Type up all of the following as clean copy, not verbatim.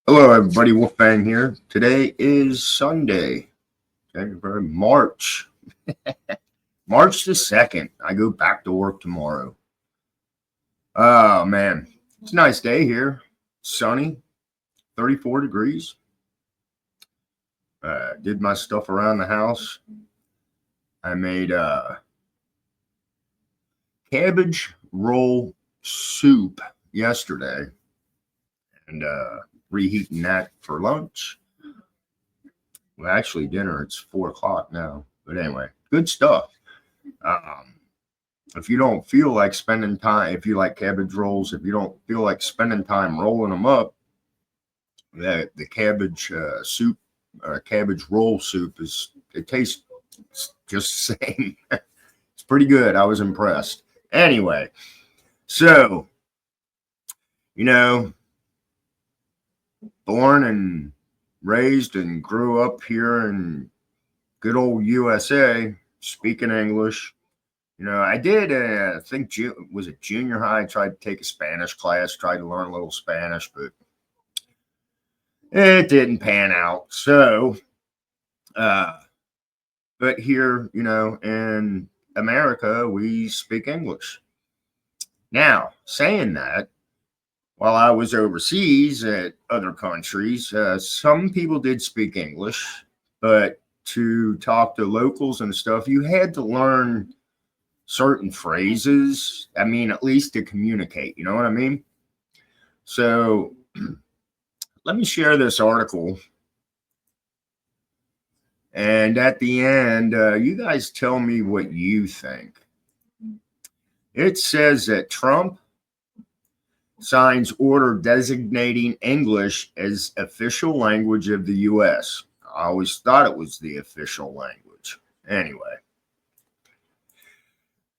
Hello, everybody. Wolfgang here. Today is Sunday, February, March the 2nd. I go back to work tomorrow. Oh, man. It's a nice day here. Sunny, 34 degrees. Did my stuff around the house. I made cabbage roll soup yesterday and reheating that for lunch. Well, actually, dinner. It's 4 o'clock now. But anyway, good stuff. Um, if you don't feel like spending time, if you like cabbage rolls, if you don't feel like spending time rolling them up, the cabbage soup, cabbage roll soup it tastes just the same. It's pretty good. I was impressed. Anyway, so you know, born and raised and grew up here in good old USA, speaking English. I did. I think was it junior high. I tried to take a Spanish class, tried to learn a little Spanish, but it didn't pan out. So, uh, but here, in America, we speak English. Now, saying that, while I was overseas at other countries, some people did speak English, but to talk to locals and stuff, you had to learn certain phrases. I mean, at least to communicate, you know what I mean? So let me share this article. And at the end, you guys tell me what you think. It says that Trump signs order designating English as official language of the U.S. I always thought it was the official language. Anyway,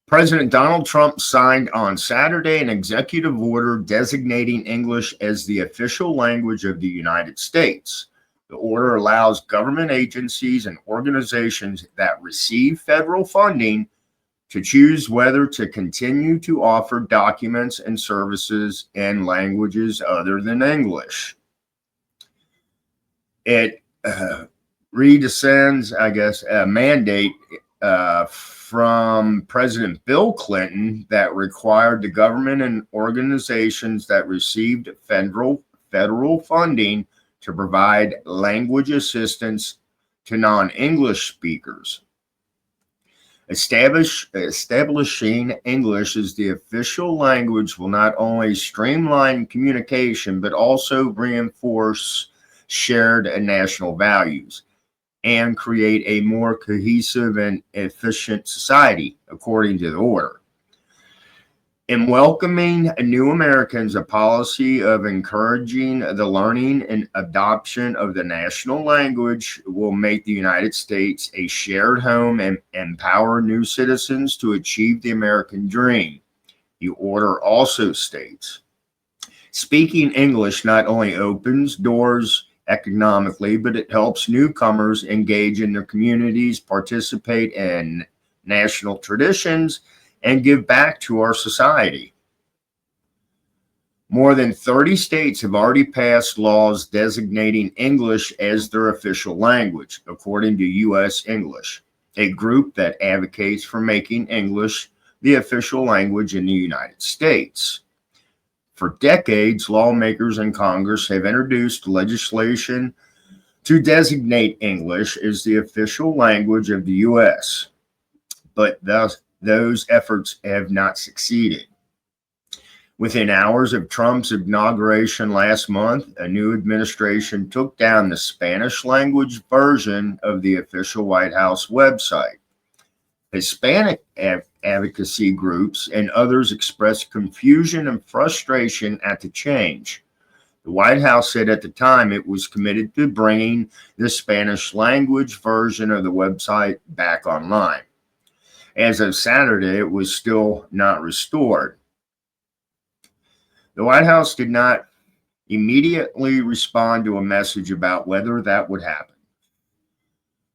President Donald Trump signed on Saturday an executive order designating English as the official language of the United States. The order allows government agencies and organizations that receive federal funding to choose whether to continue to offer documents and services in languages other than English. It redescends, I guess, a mandate from President Bill Clinton that required the government and organizations that received federal funding to provide language assistance to non-English speakers. Establishing English as the official language will not only streamline communication, but also reinforce shared national values and create a more cohesive and efficient society, according to the order. In welcoming new Americans, a policy of encouraging the learning and adoption of the national language will make the United States a shared home and empower new citizens to achieve the American dream. The order also states, speaking English not only opens doors economically, but it helps newcomers engage in their communities, participate in national traditions, and give back to our society. More than 30 states have already passed laws designating English as their official language, according to U.S. English, a group that advocates for making English the official language in the United States. For decades, lawmakers in Congress have introduced legislation to designate English as the official language of the U.S., but those efforts have not succeeded. Within hours of Trump's inauguration last month, a new administration took down the Spanish language version of the official White House website. Hispanic advocacy groups and others expressed confusion and frustration at the change. The White House said at the time it was committed to bringing the Spanish language version of the website back online. As of Saturday, it was still not restored. The White House did not immediately respond to a message about whether that would happen.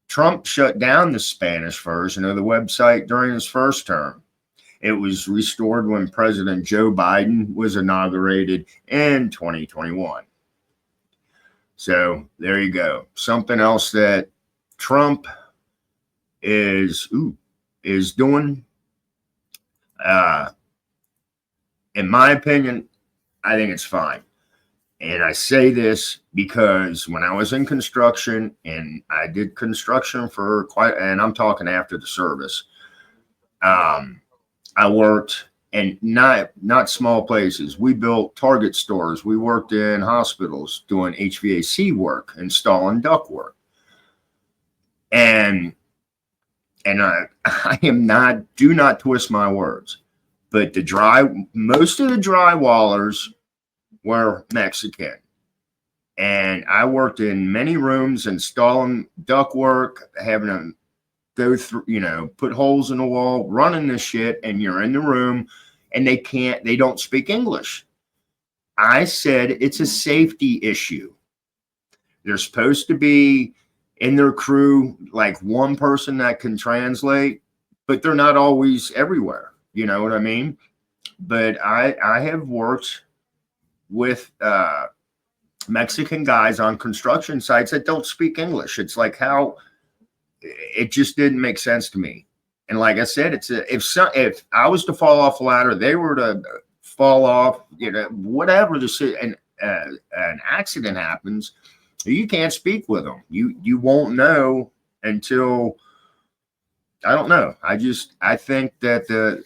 Trump shut down the Spanish version of the website during his first term. It was restored when President Joe Biden was inaugurated in 2021. So there you go. Something else that Trump is doing. In my opinion, I think it's fine. And I say this because when I was in construction, and I did construction for and I'm talking after the service, I worked in not small places. We built Target stores. We worked in hospitals doing HVAC work, installing ductwork. And I am not, do not twist my words, but most of the drywallers were Mexican. And I worked in many rooms installing ductwork, having them go through, put holes in the wall, running this shit, and you're in the room and they don't speak English. I said it's a safety issue. They're supposed to be in their crew like one person that can translate, but they're not always everywhere. You know what I mean? But I have worked with Mexican guys on construction sites that don't speak English. It's like how it just didn't make sense to me. And like I said, if I was to fall off a ladder, they were to fall off, whatever and an accident happens, you can't speak with them. You won't know until, I don't know. I think that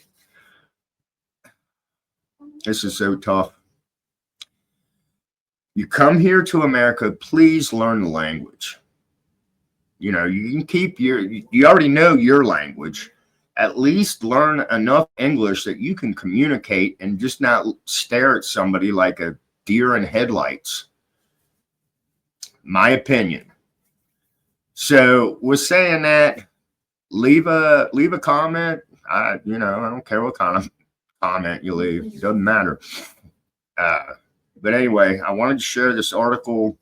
this is so tough. You come here to America, please learn the language. You can keep you already know your language. At least learn enough English that you can communicate and just not stare at somebody like a deer in headlights. My opinion. So with saying that, leave a comment. I don't care what kind of comment you leave. It doesn't matter. But anyway, I wanted to share this article.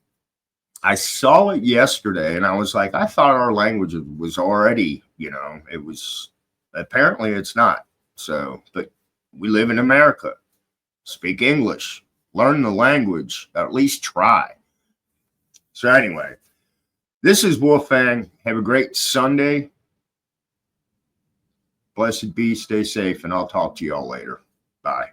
I saw it yesterday and I was like, I thought our language was already, it was, apparently it's not. So, but we live in America. Speak English, learn the language, at least try. So anyway, this is Wolfang. Have a great Sunday. Blessed be, stay safe, and I'll talk to you all later. Bye.